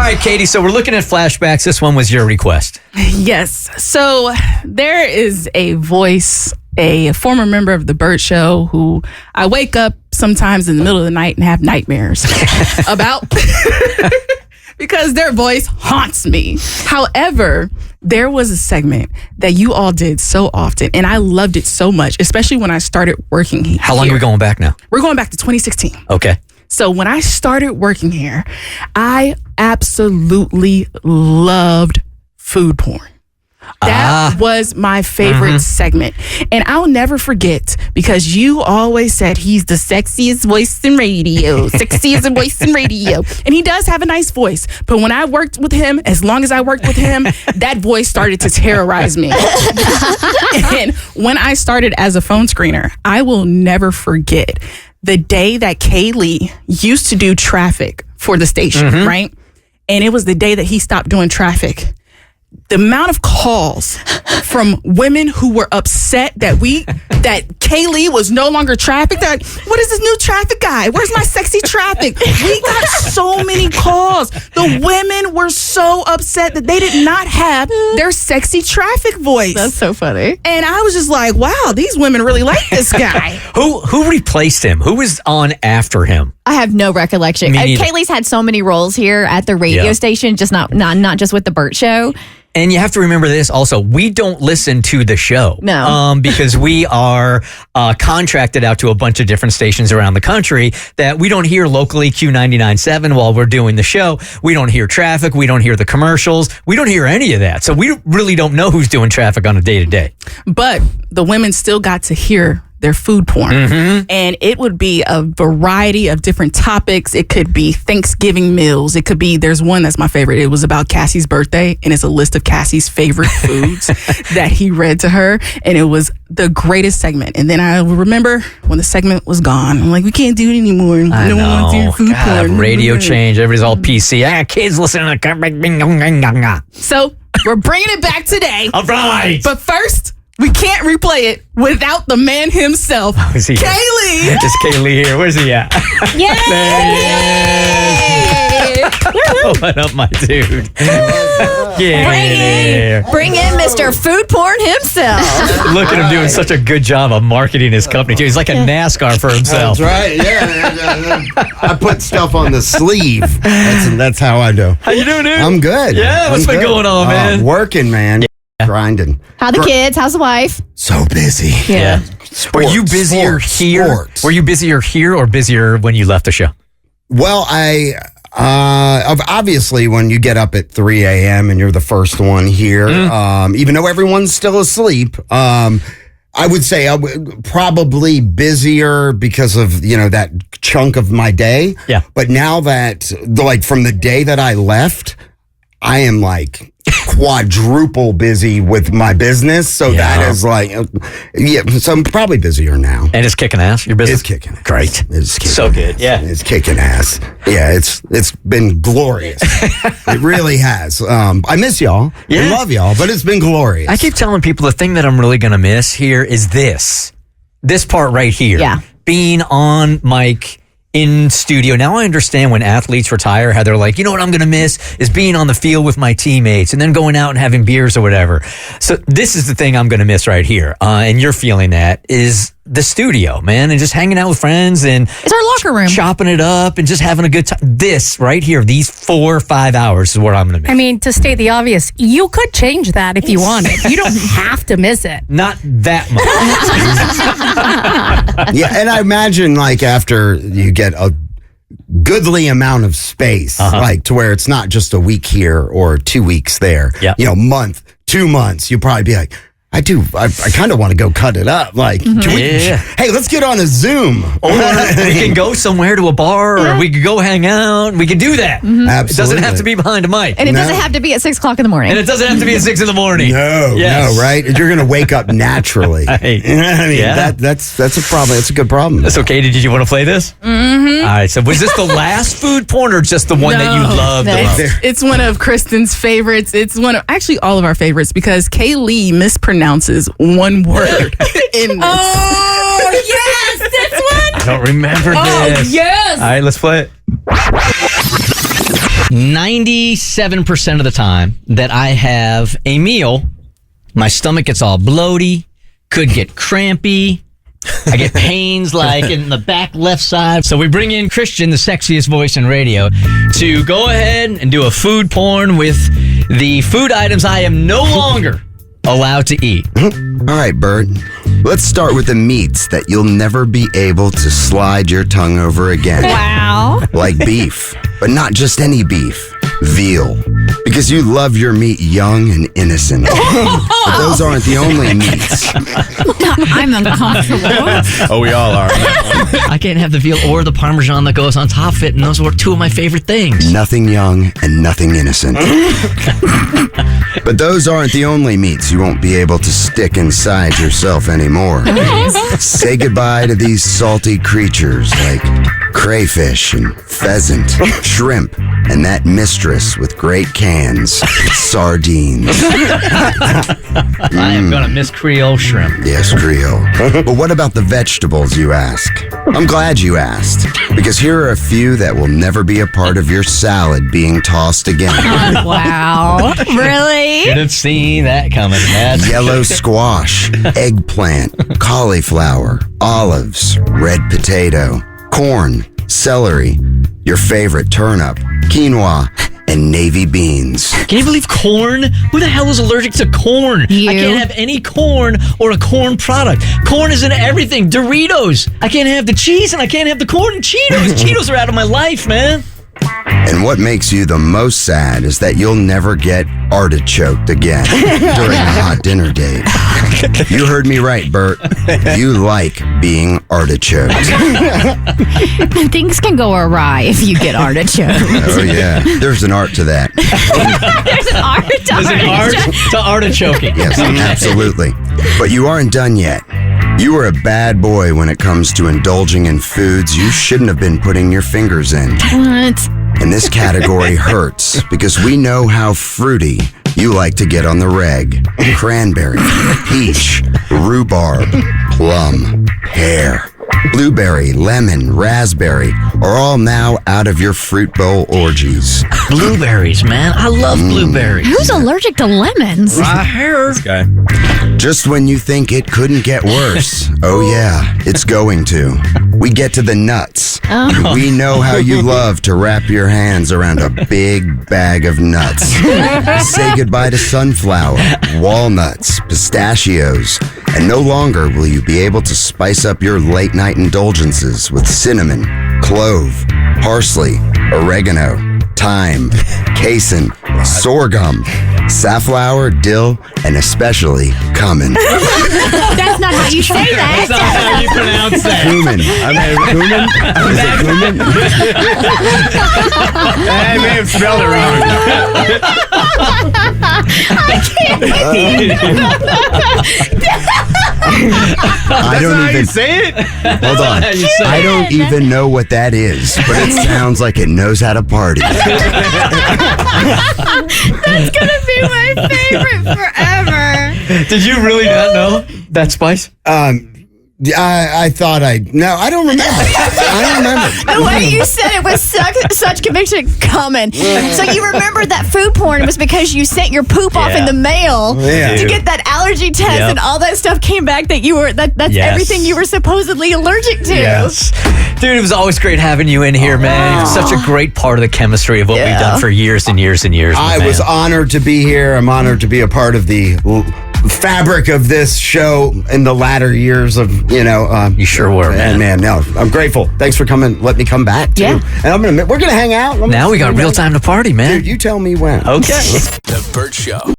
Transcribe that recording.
right, Keity, so we're looking at flashbacks. This one was your request. Yes. So there is a voice, a former member of the Bert Show, who I wake up sometimes in the middle of the night and have nightmares about because their voice haunts me. However, there was a segment that you all did so often, and I loved it so much, especially when I started working here. How long are we going back now? We're going back to 2016. Okay. So when I started working here, I absolutely loved food porn. That was my favorite segment. And I'll never forget, because you always said he's the sexiest voice in radio. Sexiest voice in radio. And he does have a nice voice. But when I worked with him, as long as I worked with him, that voice started to terrorize me. And when I started as a phone screener, I will never forget the day that Keity used to do traffic for the station, right? And it was the day that he stopped doing traffic. The amount of calls from women who were upset that Keity was no longer traffic. That, what is this new traffic guy? Where's my sexy traffic? We got so many calls. The women were so upset that they did not have their sexy traffic voice. That's so funny. And I was just like, wow, these women really like this guy. Who replaced him? Who was on after him? I have no recollection. Kaylee's had so many roles here at the radio station, just not just with the Bert Show. And you have to remember this also. We don't listen to the show. No. Because we are contracted out to a bunch of different stations around the country that we don't hear locally Q99.7 while we're doing the show. We don't hear traffic. We don't hear the commercials. We don't hear any of that. So we really don't know who's doing traffic on a day-to-day. But the women still got to hear their food porn. And it would be a variety of different topics. It could be Thanksgiving meals. It could be, there's one that's my favorite. It was about Cassie's birthday, and it's a list of Cassie's favorite foods that he read to her. And it was the greatest segment. And then I remember when the segment was gone, I'm like, we can't do it anymore. I know. Wants to hear food porn. Radio change. Everybody's all PC. I got kids listening to... So we're bringing it back today. All right. But first, we can't replay it without the man himself, Is he here? Keity. Is Keity here? Where's he at? Yay! What up, my dude? Bring in Mr. Food Porn himself. Look at him doing such a good job of marketing his company, too. He's like a NASCAR for himself. That's right. Yeah. I put stuff on the sleeve. That's how I do. How you doing, dude? I'm good. Yeah, what's been going on, man? Working, man. Grinding. How the kids? How's the wife? So busy. Yeah. Were you busier here? Sports. Were you busier here or busier when you left the show? Well, obviously when you get up at 3 a.m. and you're the first one here, even though everyone's still asleep, I would say I probably busier because of, that chunk of my day. Yeah. But now that, from the day that I left, I am quadruple busy with my business. So that is so I'm probably busier now. And it's kicking ass, your business? It's kicking ass. Great. It's kicking so good. ass. Yeah. It's kicking ass. Yeah, it's been glorious. It really has. I miss y'all. Yeah. I love y'all, but it's been glorious. I keep telling people the thing that I'm really going to miss here is this part right here. Yeah. Being on mic in studio. Now I understand when athletes retire, how they're like, you know what I'm going to miss is being on the field with my teammates and then going out and having beers or whatever. So this is the thing I'm going to miss right here. And you're feeling that is the studio, man, and just hanging out with friends and It's our locker room. chopping it up and just having a good time. This right here, these 4 or 5 hours is what I'm going to miss. I mean, to state the obvious, you could change that if you wanted. You don't have to miss it. Not that much. Yeah, and I imagine after you get a goodly amount of space, to where it's not just a week here or 2 weeks there. Yeah. Month, 2 months, you'll probably be like, I kind of want to go cut it up. Can we, hey, let's get on a Zoom. Or we can go somewhere to a bar or we could go hang out. We can do that. Absolutely. It doesn't have to be behind a mic. And it doesn't have to be at 6 o'clock in the morning. And it doesn't have to be at 6 in the morning. No, right? You're going to wake up naturally. Right. You know what I mean? Yeah. That's a problem. That's a good problem. That's okay. Did you want to play this? Mm-hmm. All right. So was this the last food porn or just the one that you loved the most? It's one of Kristen's favorites. It's one of actually all of our favorites because Keity mispronounces one word in this. Oh, yes, this one. I don't remember this. Oh, yes. All right, let's play it. 97% of the time that I have a meal, my stomach gets all bloaty, could get crampy. I get pains like in the back left side. So we bring in Christian, the sexiest voice in radio, to go ahead and do a food porn with the food items I am no longer allowed to eat. All right, Bert. Let's start with the meats that you'll never be able to slide your tongue over again. Wow. Like beef, but not just any beef. Veal. Because you love your meat young and innocent. But those aren't the only meats. I'm uncomfortable. Oh, we all are. I can't have the veal or the Parmesan that goes on top of it, and those were two of my favorite things. Nothing young and nothing innocent. But those aren't the only meats you won't be able to stick inside yourself anymore. Say goodbye to these salty creatures like crayfish and pheasant, shrimp, and that mistress with great cans, sardines. I am going to miss Creole shrimp. Yes, Creole. But what about the vegetables, you ask? I'm glad you asked, because here are a few that will never be a part of your salad being tossed again. Wow. Really? Should have seen that coming. That's Yellow squash, eggplant, cauliflower, olives, red potato, corn, celery, your favorite turnip, quinoa, and navy beans. Can you believe corn? Who the hell is allergic to corn? You. I can't have any corn or a corn product. Corn is in everything. Doritos. I can't have the cheese and I can't have the corn and Cheetos. Cheetos are out of my life, man. And what makes you the most sad is that you'll never get artichoked again during a hot dinner date. You heard me right, Bert. You like being artichoked. Things can go awry if you get artichoke. Oh, yeah. There's an art to that. There's an art to There's an art to artichoking. Yes, absolutely. But you aren't done yet. You are a bad boy when it comes to indulging in foods you shouldn't have been putting your fingers in. What? And this category hurts because we know how fruity you like to get on the reg. Cranberry, peach, rhubarb, plum, pear, blueberry, lemon, raspberry are all now out of your fruit bowl orgies. Blueberries, man. I love blueberries. Who's allergic to lemons? Right here. This guy. Just when you think it couldn't get worse, oh yeah, it's going to. We get to the nuts. Oh. We know how you love to wrap your hands around a big bag of nuts. Say goodbye to sunflower, walnuts, pistachios, and no longer will you be able to spice up your late night indulgences with cinnamon, clove, parsley, oregano, thyme, casein, sorghum, safflower, dill, and especially cumin. That's not how you say that. That's not how you pronounce that. Cumin. I mean, cumin? Is it cumin? I may have spelled it wrong. I don't How even you say it? hold on. I don't even know what that is, but it sounds like it knows how to party. That's gonna be my favorite forever. Did you really not know that spice? I thought I don't remember. I don't remember. The way you said it was such conviction coming. So you remember that food porn was because you sent your poop off in the mail to get that allergy test and all that stuff came back that you were that's everything you were supposedly allergic to. Yes. Dude, it was always great having you in here, man. You're such a great part of the chemistry of what we've done for years and years and years. I was honored to be here. I'm honored to be a part of the fabric of this show in the latter years of, You sure were, man. And man, I'm grateful. Thanks for coming. Let me come back too. Yeah. And we're gonna hang out. Now we got real time to party, man. Dude, you tell me when. Okay. The Bert Show.